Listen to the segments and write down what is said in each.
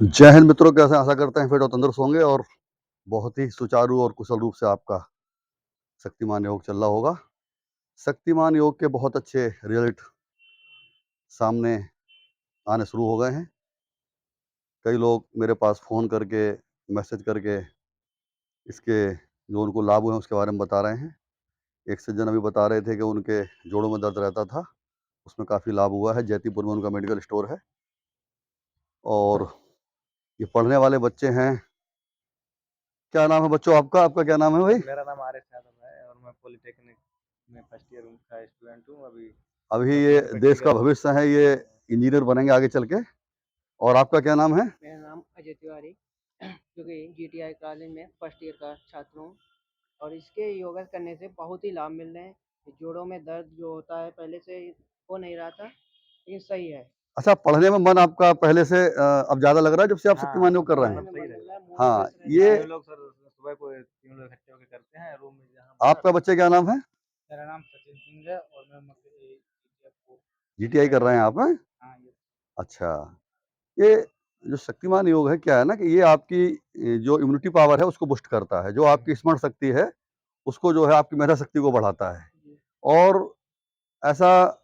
जय हिंद मित्रों, कैसे आशा करते हैं फिट और तंदुरुस्त होंगे और बहुत ही सुचारू और कुशल रूप से आपका शक्तिमान योग चल रहा होगा। शक्तिमान योग के बहुत अच्छे रिजल्ट सामने आने शुरू हो गए हैं। कई लोग मेरे पास फ़ोन करके, मैसेज करके इसके जो उनको लाभ हुए हैं उसके बारे में बता रहे हैं। एक सज्जन अभी बता रहे थे कि उनके जोड़ों में दर्द रहता था, उसमें काफ़ी लाभ हुआ है। जैतीपुर में उनका मेडिकल स्टोर है और ये पढ़ने वाले बच्चे हैं। क्या नाम है बच्चों आपका? आपका क्या नाम है भाई? मेरा नाम आरिफ यादव है और मैं पॉलिटेक्निक में फर्स्ट ईयर का स्टूडेंट हूँ। अभी अभी ये मैं देश का प्रैक्टिकल। भविष्य है, ये इंजीनियर बनेंगे आगे चल के। और आपका क्या नाम है? मेरा नाम अजय तिवारी जो कि जीटीआई कॉलेज में फर्स्ट ईयर का छात्र हूँ और इसके योगा करने से बहुत ही लाभ मिल रहे हैं। जोड़ों में दर्द जो होता है पहले से हो नहीं रहा था, लेकिन सही है। अच्छा, पढ़ने में मन आपका पहले से अब ज़्यादा लग रहा है जब से आप हाँ, शक्तिमान योग कर रहे पढ़ने हैं? में सही मन लग रहेगा। रहा है, मूड हाँ, फ्रेश रहता ये है। तीन लोग सर सुबह को तीन लोग इकट्ठे होकर करते हैं रूम में जहाँ बाहर। आपका बच्चे क्या नाम है? मेरा नाम सचिन सिंह है और मैं जीटीआई कर रहे हैं आप हैं? हाँ ये अच्छा, ये जो शक्तिमान योग है क्या है ना कि ये आपकी जो इम्यूनिटी पावर है उसको बूस्ट करता है, जो आपकी स्मरण शक्ति है उसको जो है आपकी मेधा शक्ति को बढ़ाता है। और ऐसा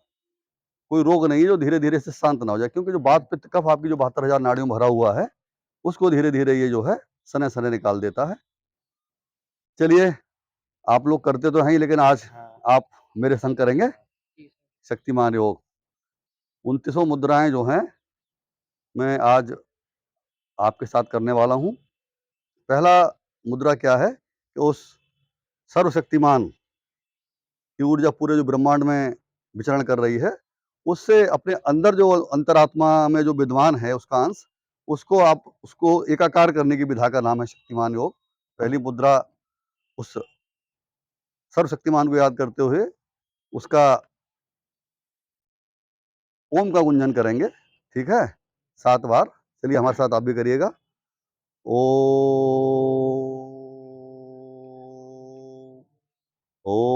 कोई रोग नहीं है जो धीरे-धीरे से शांत ना हो जाए, क्योंकि जो वात पित्त कफ आपकी जो 72,000 नाड़ियों में भरा हुआ है, उसको धीरे-धीरे ये जो है सने-सने निकाल देता है। चलिए, आप लोग करते तो हैं ही, लेकिन आज हाँ आप मेरे संग करेंगे जी शक्तिमान योग। 29 मुद्राएँ जो हैं, मैं आज आपके साथ करने वाला हूँ। पहला मुद्रा क्या है कि उस सर्वशक्तिमान की ऊर्जा पूरे जो ब्रह्मांड में विचरण कर रही है, उससे अपने अंदर जो अंतरात्मा में जो विद्वान है उसका अंश, उसको एकाकार करने की विधा का नाम है शक्तिमान योग। पहली मुद्रा उस सर्वशक्तिमान को याद करते हुए उसका ओम का गुंजन करेंगे, ठीक है? 7 बार। चलिए हमारे साथ आप भी करिएगा। ओम, ओम,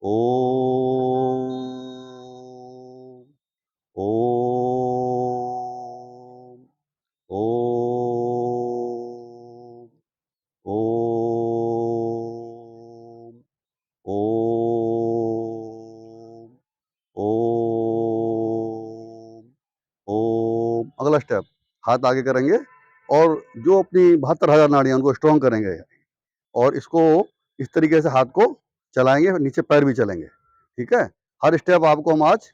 ओम, ओम, ओम, ओम, ओम, ओम, ओम। अगला स्टेप, हाथ आगे करेंगे और जो अपनी 72,000 नाड़ियाँ उनको स्ट्रॉन्ग करेंगे और इसको इस तरीके से हाथ को चलाएँगे, नीचे पैर भी चलेंगे, ठीक है? हर स्टेप आपको हम आज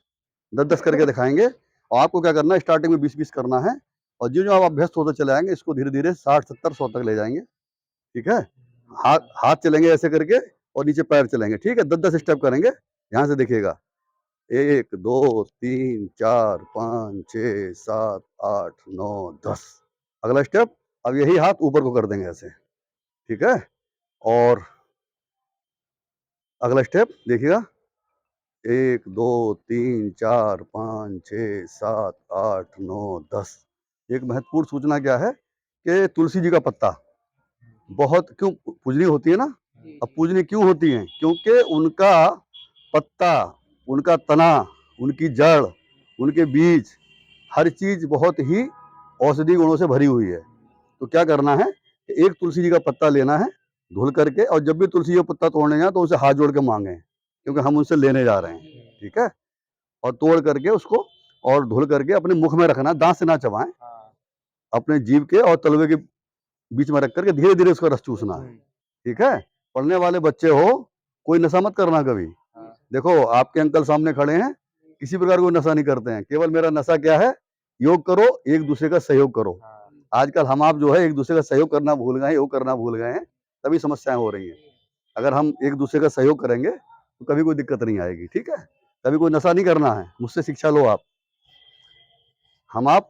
10-10 करके दिखाएँगे और आपको क्या करना है, स्टार्टिंग में 20-20 करना है और जो-जो आप अभ्यस्त होते चले आएँगे, इसको धीरे-धीरे 60, 70, 100 तक ले जाएँगे, ठीक है? हाथ हाथ चलेंगे ऐसे करके और नीचे पैर चलेंगे, ठीक है? 10-10 स्टेप करेंगे, ध्यान से देखिएगा। 1, 2, 3, 4, 5, 6, 7, 8, 9, 10। अगला स्टेप, अब यही हाथ ऊपर को कर देंगे ऐसे, ठीक है? और अगला स्टेप देखिएगा, 1, 2, 3, 4, 5, 6, 7, 8, 9, 10। एक महत्वपूर्ण सूचना क्या है कि तुलसी जी का पत्ता बहुत क्यों पूजनीय होती है ना? जी अब जी। पूजनीय क्यों होती हैं? क्योंकि उनका पत्ता, उनका तना, उनकी जड़, उनके बीज, हर चीज़ बहुत ही औषधि गुणों से भरी हुई है। तो क्या करना है कि एक तुलसी जी का पत्ता लेना है, धुल करके, और जब भी तुलसी जी का पत्ता तोड़ने जाएँ तो उनसे हाथ जोड़ के माँगे, क्योंकि हम उनसे लेने जा रहे हैं, ठीक है? और तोड़ करके उसको और धुल करके अपने मुख में रखना है, दाँत से ना चबाएँ, हाँ अपने जीभ के और तलवे के बीच में रख करके धीरे-धीरे उसका रस चूसना है, ठीक है? पढ़ने वाले बच्चे हो, कोई नशा मत करना कभी। हाँ देखो, आपके अंकल सामने खड़े हैं, किसी प्रकार का कोई नशा नहीं करते हैं। केवल मेरा नशा क्या है? योग करो, एक-दूसरे का सहयोग करो। हाँ आजकल हम आप जो है एक-दूसरे का सहयोग करना भूल गए हैं, योग करना भूल गए हैं, तभी समस्याएँ हो रही हैं। अगर हम एक-दूसरे का सहयोग करेंगे, तो कभी कोई दिक्कत नहीं आएगी, ठीक है? कभी कोई नशा नहीं करना है, मुझसे शिक्षा लो आप। हम आप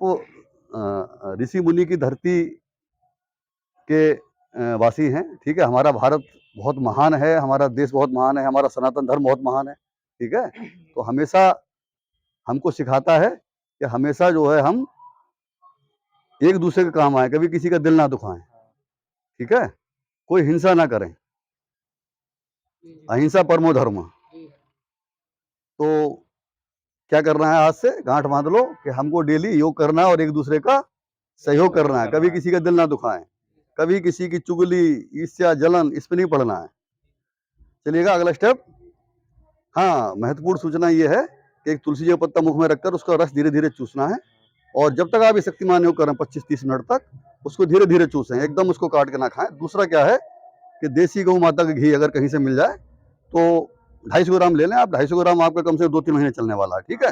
ऋषि मुनि की धरती के वासी हैं, ठीक है? हमारा भारत बहुत महान है, हमारा देश बहुत महान है, हमारा सनातन धर्म बहुत महान है, ठीक है? तो हमेशा हमको सिखाता है कि हमेशा जो है हम एक-दूसरे के काम आएँ, कभी किसी का दिल ना दुखाएँ, ठीक है? कोई हिंसा ना करें, जी जी। अहिंसा परमो धर्मः। जी तो क्या करना है, आज से गांठ बांध लो कि हमको डेली योग करना है और एक दूसरे का सहयोग करना है। कभी किसी का दिल ना दुखाएं, कभी किसी की चुगली, ईर्ष्या, जलन इस पे नहीं पड़ना है। चलिएगा अगला स्टेप। हाँ, महत्वपूर्ण सूचना ये है कि एक तुलसी जी का पत्ता मुख में रखकर उसका रस धीरे धीरे चूसना है, और जब तक आप ये शक्तिमान योग करें 25-30 मिनट तक उसको धीरे धीरे चूसें, एकदम उसको काट के ना खाएं। दूसरा क्या है कि देसी गौ माता का घी अगर कहीं से मिल जाए तो 250 ग्राम ले लें आप। 250 ग्राम आपका कम से कम 2-3 महीने चलने वाला है। ठीक है।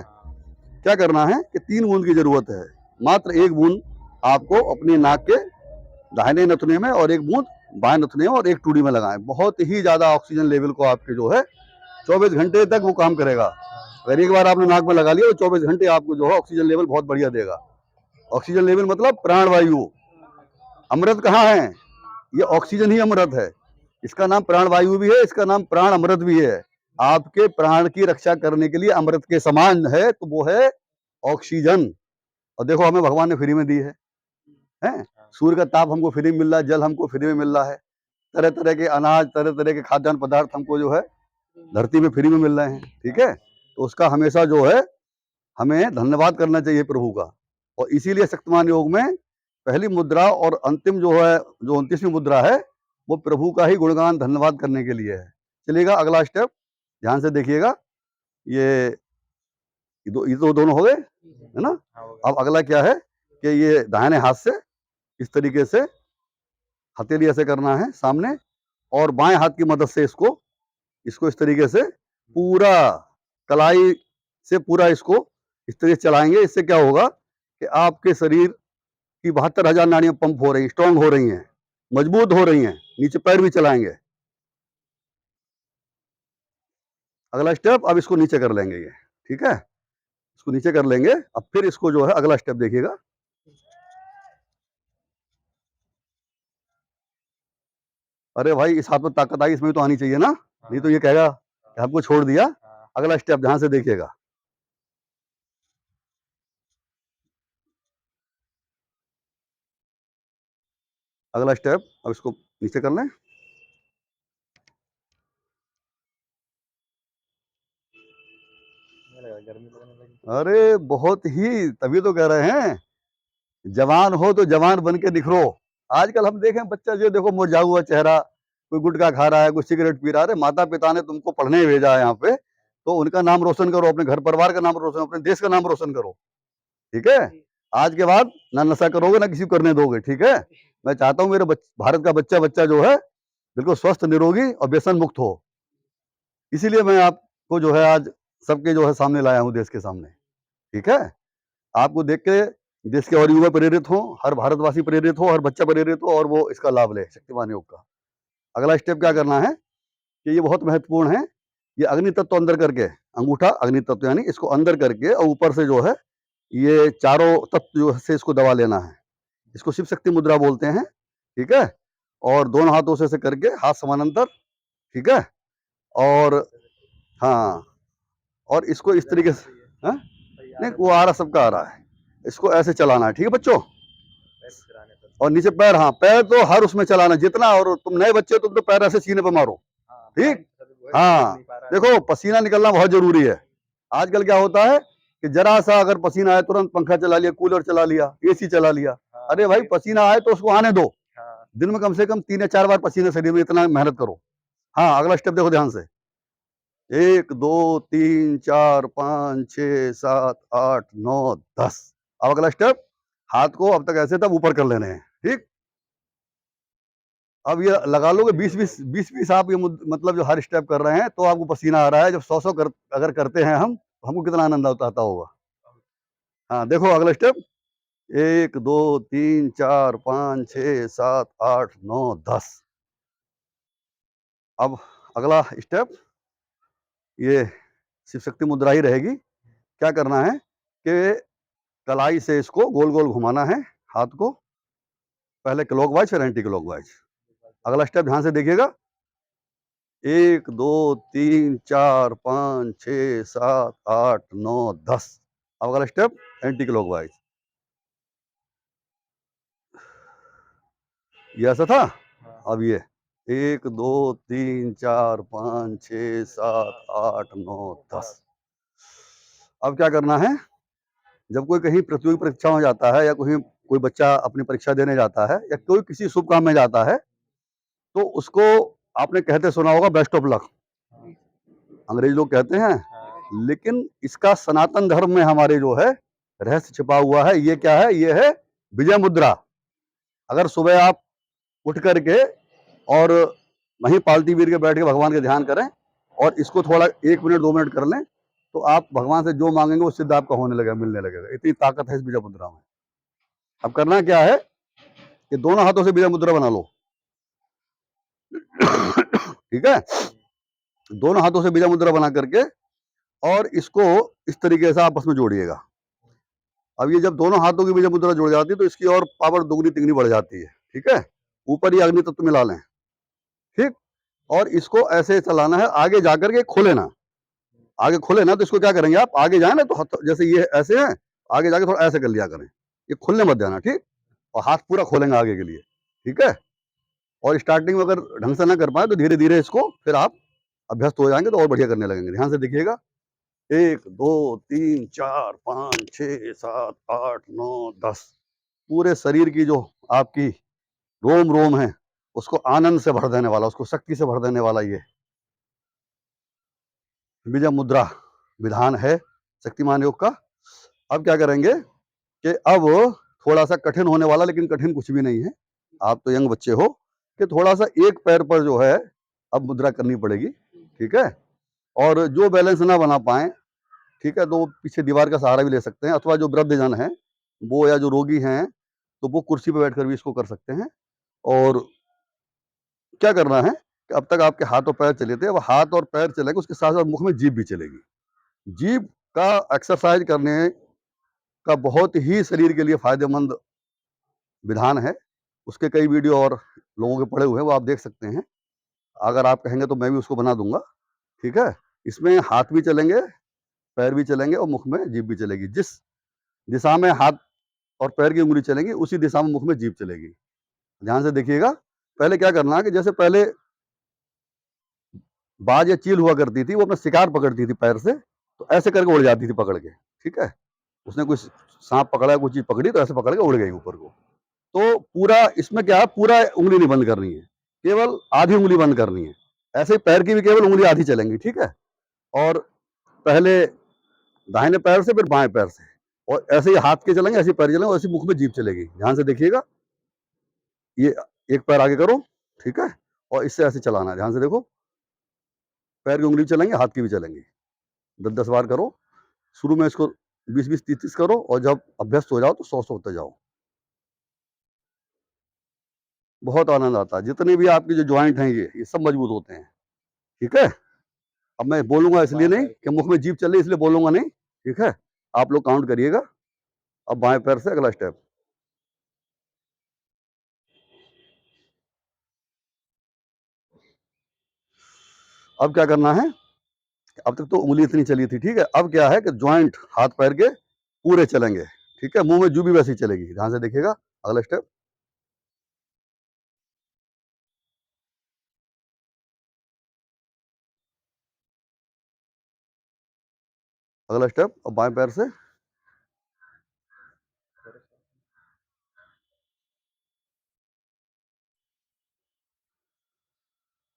क्या करना है कि 3 बूंद की जरूरत है, मात्र 1 बूंद आपको अपनी नाक के दाहिने नथुने में और 1 बूंद बाएं नथुने में और 1 टूड़ी में लगाएं। बहुत ही ज्यादा ऑक्सीजन लेवल को आपके जो है 24 घंटे तक वो काम करेगा। अगर एक बार आपने नाक में लगा लिया तो 24 घंटे आपको जो है ऑक्सीजन लेवल बहुत बढ़िया देगा। ऑक्सीजन लेवल मतलब प्राणवायु। अमृत कहाँ है? ये ऑक्सीजन ही अमृत है। इसका नाम प्राणवायु भी है, इसका नाम प्राण अमृत भी है। आपके प्राण की रक्षा करने के लिए अमृत के समान है तो वो है ऑक्सीजन। और देखो हमें भगवान ने फ्री में दी है, हैं? सूर्य का ताप हमको फ्री में मिल रहा है, जल हमको फ्री में मिल रहा है, तरह तरह के अनाज, तरह तरह के खाद्यान्न पदार्थ हमको जो है धरती में फ्री में मिल रहे हैं। ठीक है। तो उसका हमेशा जो है हमें धन्यवाद करना चाहिए प्रभु का। और इसीलिए शक्तिमान योग में पहली मुद्रा और अंतिम जो है, जो 29वीं मुद्रा है, वो प्रभु का ही गुणगान धन्यवाद करने के लिए है। चलिएगा अगला स्टेप, ध्यान से देखिएगा। ये तो दोनों हो गए, है ना। अब अगला क्या है कि ये दाहिने हाथ से इस तरीके से हथेली ऐसे करना है सामने, और बाएं हाथ की मदद से इसको इस तरीके से पूरा कलाई से पूरा इसको इस तरीके से चलाएंगे। इससे क्या होगा कि आपके शरीर की 72,000 नाड़ियां पंप हो रही हैं, स्ट्रांग हो रही हैं, मजबूत हो रही हैं। नीचे पैर भी चलाएंगे। अगला स्टेप, अब इसको नीचे कर लेंगे ये। ठीक है, इसको नीचे कर लेंगे। अब फिर इसको जो है अगला स्टेप देखिएगा। अरे भाई, इस हाथ में ताकत आई, इसमें तो आनी चाहिए ना, नहीं तो ये कहेगा कि हमको छोड़ दिया। अगला स्टेप ध्यान से देखिएगा। अगला स्टेप, अब इसको नीचे कर लें। गर्मी लगने लगी। अरे बहुत ही, तभी तो कह रहे हैं जवान हो तो जवान बन के निखरो। आजकल हम देखें बच्चा जो देखो मुरझा हुआ चेहरा, कोई गुटखा खा रहा है, कोई सिगरेट पी रहा है। अरे माता पिता ने तुमको पढ़ने भेजा है यहाँ पे, तो उनका नाम रोशन करो, अपने घर परिवार का नाम रोशन, अपने देश का नाम रोशन करो। ठीक है। आज के बाद ना नशा करोगे ना किसी को करने दोगे। ठीक है। मैं चाहता हूँ मेरे भारत का बच्चा जो है बिल्कुल स्वस्थ, निरोगी और व्यसन मुक्त हो। इसीलिए मैं आपको जो है आज सबके जो है सामने लाया हूँ, देश के सामने। ठीक है। आपको देख के देश के और युवा प्रेरित हो, हर भारतवासी प्रेरित हो, हर बच्चा प्रेरित हो, और वो इसका लाभ ले शक्तिमान योग का। अगला स्टेप क्या करना है कि ये बहुत महत्वपूर्ण है। ये अग्नि तत्व अंदर करके, अंगूठा अग्नि तत्व यानी इसको अंदर करके, और ऊपर से जो है ये चारों तत्व जो से इसको दबा लेना है। इसको शिव शक्ति मुद्रा बोलते हैं। ठीक है। और दोनों हाथों से ऐसे करके, हाथ समानांतर। ठीक है। और हाँ, और इसको इस तरीके से, हाँ? नहीं, वो आ रहा, सबका आ रहा है। इसको ऐसे चलाना है। ठीक है बच्चों। और नीचे पैर, हाँ पैर तो हर उसमें चलाना जितना, और तुम नए बच्चे तुम तो पैर ऐसे सीने पे मारो। ठीक। हाँ, देखो पसीना निकलना बहुत जरूरी है। आजकल क्या होता है कि जरा सा अगर पसीना आए तुरंत पंखा चला लिया, कूलर चला लिया, एसी चला लिया। अरे भाई, पसीना आए तो उसको आने दो। दिन में कम से कम 3 या 4 बार पसीना शरीर में, इतना मेहनत करो। हाँ, अगला स्टेप देखो ध्यान से। 1 2 3 4 5 6 7 8 9 10। अब अगला स्टेप, हाथ को अब तक ऐसे तब ऊपर कर लेने हैं। ठीक। अब ये लगा लोगे 20-20 आप ये मतलब जो हर स्टेप कर रहे हैं तो आपको पसीना आ रहा है। जब 100 अगर करते हैं हम, तो हमको कितना आनंद आता होगा। हाँ देखो अगला स्टेप, 1 2 3 4 5 6 7 8 9 10। अब अगला स्टेप, ये शिव शक्ति मुद्रा ही रहेगी। क्या करना है कि कलाई से इसको गोल गोल घुमाना है हाथ को, पहले क्लॉकवाइज फिर एंटी क्लॉकवाइज। अगला स्टेप ध्यान से देखिएगा। 1 2 3 4 5 6 7 8 9 10। अब अगला स्टेप एंटी क्लॉकवाइज। ये ऐसा था। अब ये 1 2 3 4 5 6 7 8 9 10। अब क्या करना है, जब कोई कहीं प्रतियोगी परीक्षा में जाता है या कोई बच्चा अपनी परीक्षा देने जाता है या कोई किसी शुभ काम में जाता है, तो उसको आपने कहते सुना होगा बेस्ट ऑफ लक, हाँ, अंग्रेज लोग कहते हैं। हाँ, लेकिन इसका सनातन धर्म में हमारे जो है रहस्य छिपा हुआ है। ये क्या है? ये है विजय मुद्रा। अगर सुबह आप उठ करके और वहीं पालती वीर के बैठ के भगवान का ध्यान करें और इसको थोड़ा 1 मिनट 2 मिनट कर लें, तो आप भगवान से जो मांगेंगे वो सिद्ध आपका होने लगेगा, मिलने लगेगा। इतनी ताकत है इस विजय मुद्रा में। अब करना क्या है कि दोनों हाथों से विजय मुद्रा बना लो। ठीक है, दोनों हाथों से विजय मुद्रा बना करके और इसको इस तरीके से आपस में जोड़िएगा। अब ये जब दोनों हाथों की विजय मुद्रा जुड़ जाती है तो इसकी और पावर दुगनी तिगनी बढ़ जाती है। ठीक है, ऊपर ही अग्नि तत्व मिला लें। ठीक, और इसको ऐसे चलाना है, आगे जाकर के खोले ना। आगे खोले ना तो इसको क्या करेंगे, आप आगे जाए ना तो जैसे ये ऐसे है, आगे जाके थोड़ा ऐसे कर लिया करें, ये खुलने मत देना। ठीक, और हाथ पूरा खोलेंगे आगे के लिए। ठीक है, और स्टार्टिंग में अगर ढंग से ना कर पाए तो धीरे धीरे इसको फिर आप अभ्यस्त हो जाएंगे तो और बढ़िया करने लगेंगे। ध्यान से देखिएगा, 1 2 3 4 5 6 7 8 9 10, पूरे शरीर की जो आपकी रोम रोम है उसको आनंद से भर देने वाला, उसको शक्ति से भर देने वाला ये विजय मुद्रा विधान है शक्तिमान योग का। अब क्या करेंगे कि अब थोड़ा सा कठिन होने वाला, लेकिन कठिन कुछ भी नहीं है। आप तो यंग बच्चे हो कि थोड़ा सा एक पैर पर जो है अब मुद्रा करनी पड़ेगी। ठीक है, और जो बैलेंस ना बना पाए, ठीक है, तो वो पीछे दीवार का सहारा भी ले सकते हैं, अथवा जो वृद्धजन है वो या जो रोगी हैं तो वो कुर्सी पर बैठकर भी इसको कर सकते हैं। और क्या करना है कि अब तक आपके हाथ और पैर चले थे, अब हाथ और पैर चलेंगे, उसके साथ साथ मुख में जीभ भी चलेगी। जीभ का एक्सरसाइज करने का बहुत ही शरीर के लिए फायदेमंद विधान है। उसके कई वीडियो और लोगों के पड़े हुए हैं, वो आप देख सकते हैं। अगर आप कहेंगे तो मैं भी उसको बना दूंगा। ठीक है, इसमें हाथ भी चलेंगे, पैर भी चलेंगे और मुख में जीभ भी चलेगी। जिस दिशा में हाथ और पैर की उंगली चलेंगी उसी दिशा में मुख में जीभ चलेगी। ध्यान से देखिएगा। पहले क्या करना है कि जैसे पहले बाज या चील हुआ करती थी, वो अपना शिकार पकड़ती थी पैर से, तो ऐसे करके उड़ जाती थी पकड़ के। ठीक है, उसने कोई सांप पकड़ा, कोई चीज पकड़ी तो ऐसे पकड़ के उड़ गई ऊपर को। तो पूरा इसमें क्या है, पूरा उंगली नहीं बंद करनी है, केवल आधी उंगली बंद करनी है। ऐसे ही पैर की भी केवल उंगली आधी चलेंगी। ठीक है, और पहले दाहिने पैर से फिर बाएं पैर से, और ऐसे ही हाथ के चलेंगे, ऐसे ही पैर चलेंगे, ऐसे मुख में जीभ चलेगी। ध्यान से देखिएगा, ये एक पैर आगे करो। ठीक है, और इससे ऐसे चलाना है। ध्यान से देखो, पैर की उंगली भी चलेंगे, हाथ की भी चलेंगी। 10-10 बार करो। शुरू में इसको 20-20 30-30 करो, और जब अभ्यस्त हो जाओ तो 100-100 होते जाओ। बहुत आनंद आता है। जितने भी आपके जो ज्वाइंट हैं ये सब मजबूत होते हैं। ठीक है, अब मैं बोलूंगा इसलिए नहीं कि मुख में जीभ चले, इसलिए बोलूंगा नहीं। ठीक है, आप लोग काउंट करिएगा। अब बाएं पैर से अगला स्टेप। अब क्या करना है, अब तक तो उंगली इतनी चली थी। ठीक है, अब क्या है कि ज्वाइंट हाथ पैर के पूरे चलेंगे। ठीक है, मुंह में जू भी वैसी चलेगी। ध्यान से देखिएगा, अगला स्टेप। अगला स्टेप, अब बाएं पैर से।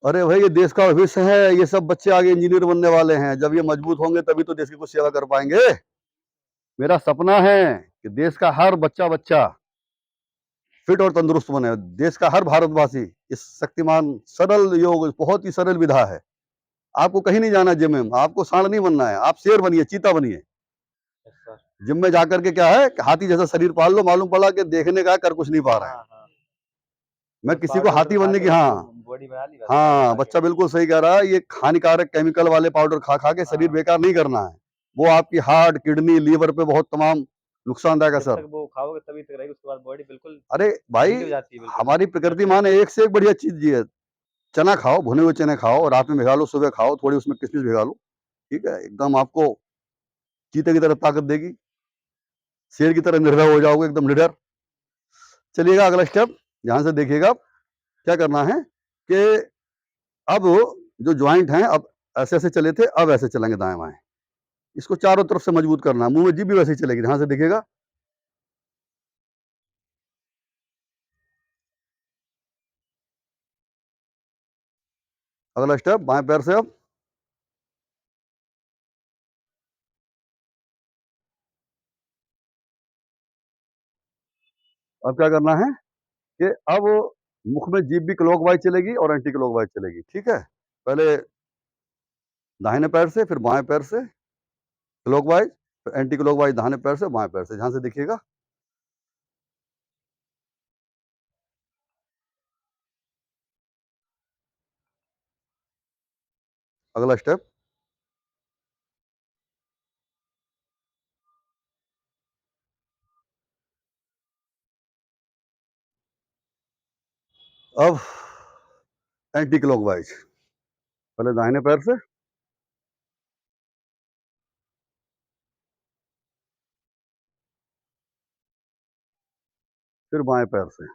अरे भाई, ये देश का भविष्य है। ये सब बच्चे आगे इंजीनियर बनने वाले हैं। जब ये मजबूत होंगे तभी तो देश की कुछ सेवा कर पाएंगे। मेरा सपना है कि देश का हर बच्चा बच्चा फिट और तंदुरुस्त बने। देश का हर भारतवासी इस शक्तिमान सरल योग, बहुत ही सरल विधा है। आपको कहीं नहीं जाना जिम में, आपको सांड नहीं बनना है, आप शेर बनिए, चीता बनिए। जिम में जाकर के क्या है कि हाथी जैसा शरीर पाल लो, मालूम पड़ा कि देखने का कर कुछ नहीं पा रहा है। हाँ, हाँ, मैं बस किसी को पाउडर हाथी खा बनने के की, हाँ बॉडी बना ली बस, हाँ, खा बच्चा के। बिल्कुल सही कह रहा है। ये हानिकारक केमिकल वाले पाउडर खा खा के शरीर हाँ, बेकार नहीं करना है। वो आपकी हार्ट, किडनी, लीवर पे बहुत तमाम नुकसानदायक जब असर। तक वो खाओगे तभी तक रहेगी, उसके बाद बॉडी बिल्कुल अरे भाई, ढीली हो जाती है बिल्कुल। हमारी प्रकृति माँ ने एक से एक बढ़िया चीज दी है। चना खाओ, भुने हुए चने खाओ, रात में भिगा लो, सुबह खाओ, थोड़ी उसमें किशमिश भिगा लो। ठीक है, एकदम आपको चीते की तरह ताकत देगी, शेर की तरह निर्भय हो जाओगे, एकदम निडर। चलिएगा अगला स्टेप, ध्यान से देखिएगा। क्या करना है कि अब जो ज्वाइंट हैं, अब ऐसे ऐसे चले थे, अब ऐसे चलेंगे दाएं बाएं। इसको चारों तरफ से मजबूत करना है। मुंह में जीभ भी वैसे ही चलेगी, ध्यान से देखिएगा। अगला स्टेप बाएं पैर से अब क्या करना है कि अब मुख में जीभ भी क्लॉकवाइज चलेगी और एंटी क्लॉकवाइज चलेगी। ठीक है, पहले दाहिने पैर से, फिर बाएं पैर से क्लॉकवाइज, फिर एंटी क्लॉकवाइज दाहिने पैर से बाएं पैर से। ध्यान से देखिएगा। अगला स्टेप अब एंटी क्लॉकवाइज, पहले दाहिने पैर से, फिर बाएं पैर से।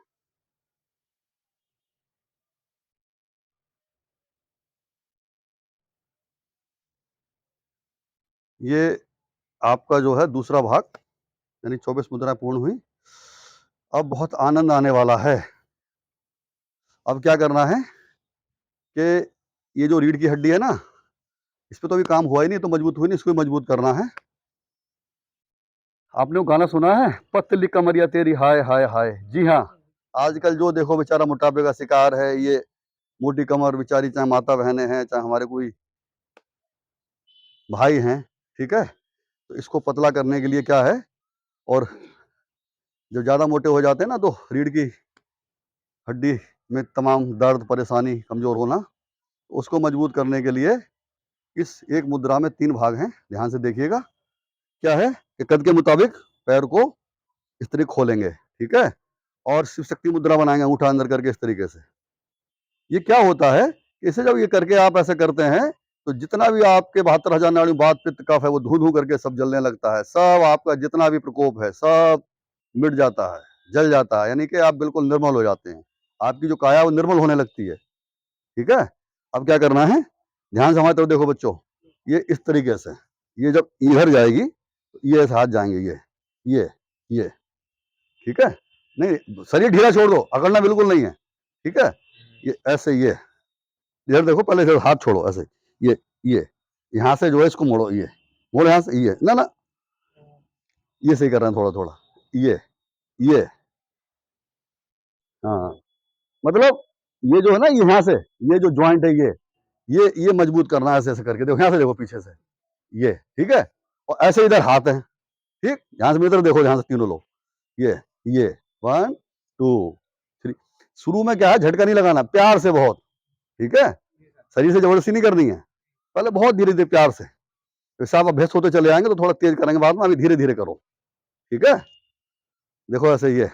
ये आपका जो है दूसरा भाग, यानी 24 मुद्राएं पूर्ण हुई। अब बहुत आनंद आने वाला है। अब क्या करना है कि ये जो रीढ़ की हड्डी है ना, इस पे तो अभी काम हुआ ही नहीं, तो मजबूत हुई नहीं, इसको भी मजबूत करना है। आपने वो गाना सुना है, पतली कमरिया तेरी हाय हाय हाय? जी हाँ, आजकल जो देखो बेचारा मोटापे का शिकार है, ये मोटी कमर बेचारी, चाहे माता बहनें हैं, चाहे हमारे कोई भाई हैं, ठीक है, तो इसको पतला करने के लिए क्या है, और जब ज़्यादा मोटे हो जाते हैं ना, तो रीढ़ की हड्डी में तमाम दर्द, परेशानी, कमज़ोर होना, उसको मजबूत करने के लिए इस एक मुद्रा में 3 भाग हैं। ध्यान से देखिएगा। क्या है कि कद के मुताबिक पैर को इस तरीके खोलेंगे, ठीक है, और शिव शक्ति मुद्रा बनाएंगे, अंगूठा अंदर करके इस तरीके से। ये क्या होता है, इसे जब ये करके आप ऐसे करते हैं, तो जितना भी आपके 72,000 नाड़ी, वात, पित्त, कफ है, वो धू-धू करके सब जलने लगता है। सब आपका जितना भी प्रकोप है, सब मिट जाता है, जल जाता है, यानी कि आप बिल्कुल निर्मल हो जाते हैं। आपकी जो काया है वो निर्मल होने लगती है, ठीक है। अब क्या करना है, ध्यान से हमारी तरफ देखो बच्चों, ये इस तरीके से, ये जब इधर जाएगी तो ये ऐसे हाथ जाएंगे, ये, ठीक है। नहीं, शरीर ढीला छोड़ दो, अकड़ना बिल्कुल नहीं है, ठीक है। ये ऐसे, ये इधर देखो, पहले इधर हाथ छोड़ो ऐसे, ये यहाँ से जो है इसको मोड़ो, ये मोड़ो यहाँ से, ये ना, ये सही कर रहे हैं, थोड़ा थोड़ा, ये हाँ, मतलब ये जो है ना, यहाँ से ये जो ज्वाइंट है, ये मजबूत करना है, ऐसे ऐसे करके देखो, यहाँ से देखो पीछे से, ये ठीक है। और ऐसे इधर हाथ है, ठीक, यहाँ से मेरी तरफ देखो, यहाँ से तीनों लोग, ये 1 2 3। शुरू में क्या है, झटका नहीं लगाना, प्यार से बहुत, ठीक है, शरीर से जबरदस्ती नहीं करनी है, पहले बहुत धीरे धीरे प्यार से। जैसे आप अभ्यस्त होते चले आएंगे तो थोड़ा तेज करेंगे बाद में, अभी धीरे धीरे करो, ठीक है। देखो ऐसे, ये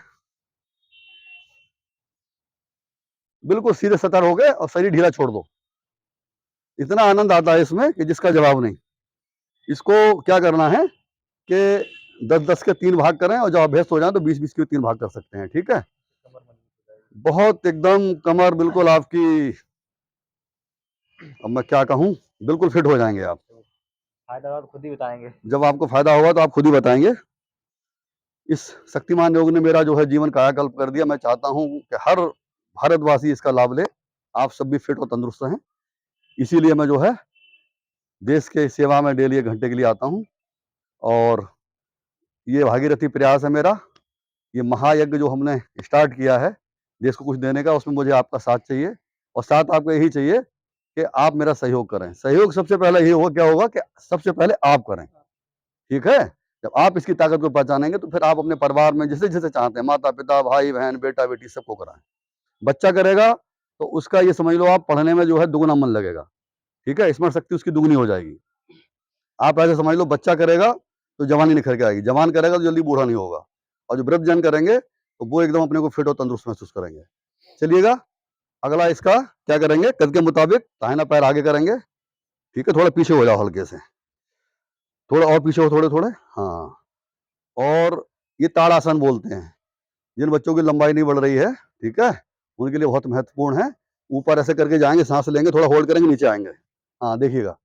बिल्कुल सीधे सतर हो गए और शरीर ढीला छोड़ दो। इतना आनंद आता है इसमें कि जिसका जवाब नहीं। इसको क्या करना है कि 10-10 के 3 भाग करें, और जब अभ्यस्त हो जाए तो 20-20 के 3 भाग कर सकते हैं, ठीक है। बहुत एकदम कमर बिल्कुल आपकी, अब मैं क्या कहूँ, बिल्कुल फिट हो जाएंगे आप। फायदा तो खुद ही बताएंगे। जब आपको फायदा होगा तो आप खुद ही बताएंगे। इस शक्तिमान योग ने मेरा जो है जीवन कायाकल्प कर दिया। मैं चाहता हूँ कि हर भारतवासी इसका लाभ ले। आप सब भी फिट और तंदुरुस्त हैं, इसीलिए मैं जो है देश के सेवा में डेली 1 घंटे के लिए आता हूँ। और ये भागीरथी प्रयास है मेरा, ये महायज्ञ जो हमने स्टार्ट किया है देश को कुछ देने का, उसमें मुझे आपका साथ चाहिए, और साथ आपको यही चाहिए कि आप मेरा सहयोग करें। सहयोग सबसे पहले ये होगा, क्या होगा कि सबसे पहले आप करें, ठीक है। जब आप इसकी ताकत को पहचानेंगे तो फिर आप अपने परिवार में जिसे जिसे चाहते हैं, माता पिता, भाई बहन, बेटा बेटी, सबको कराएं। बच्चा करेगा तो उसका ये समझ लो आप, पढ़ने में जो है दुगुना मन लगेगा, ठीक है, स्मरण शक्ति उसकी दुगनी हो जाएगी। आप ऐसे समझ लो, बच्चा करेगा तो जवानी निखर के आएगी, जवान करेगा तो जल्दी बूढ़ा नहीं होगा, और जो वृद्धजन करेंगे तो वो एकदम अपने को फिट और तंदुरुस्त महसूस करेंगे। चलिएगा, अगला इसका क्या करेंगे, कद के मुताबिक दाहिना पैर आगे करेंगे, ठीक है। थोड़ा पीछे हो जाओ, हल्के से, थोड़ा और पीछे हो, थोड़े थोड़े, हाँ। और ये ताड़ासन बोलते हैं, जिन बच्चों की लंबाई नहीं बढ़ रही है, ठीक है, उनके लिए बहुत महत्वपूर्ण है। ऊपर ऐसे करके जाएंगे, सांस लेंगे, थोड़ा होल्ड करेंगे, नीचे आएंगे, हाँ देखिएगा,